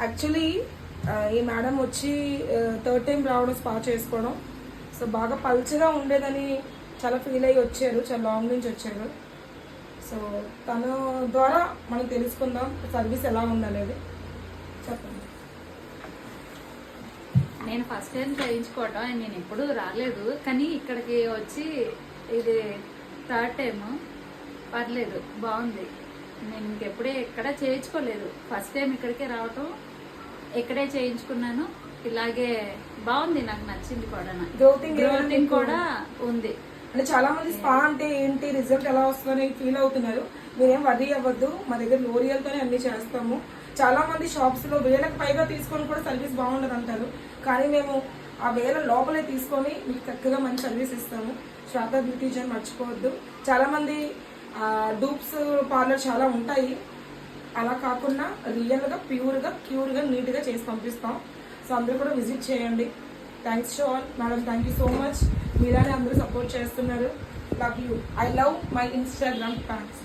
Actually ఈ madam వచ్చి third time రావడం స్పా చేసుకోవడం. సో బాగా పల్చగా ఉండేదని చాలా ఫీల్ అయ్యి వచ్చారు, చాలా లాంగ్ నుంచి వచ్చారు. సో తన ద్వారా మనం తెలుసుకుందాం సర్వీస్ ఎలా ఉందనేది. చెప్పండి. నేను ఫస్ట్ టైం చేయించుకోవటం, నేను ఎప్పుడూ రాలేదు, కానీ ఇక్కడికి వచ్చి ఇది థర్డ్ టైం. పర్లేదు, బాగుంది. నేను ఇంకెప్పుడే ఎక్కడ చేయించుకోలేదు, ఫస్ట్ టైం ఇక్కడికే రావటం, ఇక్కడే చేయించుకున్నాను. ఇలాగే బాగుంది, నాకు నచ్చింది కూడా. గ్రోతింగ్ కూడా ఉంది. అంటే చాలా మంది స్పా అంటే ఏంటి, రిజల్ట్ ఎలా వస్తుందని ఫీల్ అవుతున్నారు. మీరేం వర్రీ అవ్వద్దు, మా దగ్గర లోరియల్ తోనే అన్ని చేస్తాము. చాలా మంది షాప్స్ లో 1000కి పైగా తీసుకొని కూడా సర్వీస్ బాగుండదు అంటారు, కానీ మేము ఆ 1000 లోపలే తీసుకొని మీకు చక్కగా మంచి సర్వీస్ ఇస్తాము. శ్వేత బ్యూటీషియన్ మర్చిపోవద్దు. చాలా మంది డూప్స్ పార్లర్ చాలా ఉంటాయి, అలా కాకుండా రియల్గా క్యూర్గా నీట్గా చేసి పంపిస్తాం. సో అందరూ కూడా విజిట్ చేయండి. Thanks to all madam, thank you so much. మీలానే అందరూ సపోర్ట్ చేస్తున్నారు. Love you. I love my Instagram fans.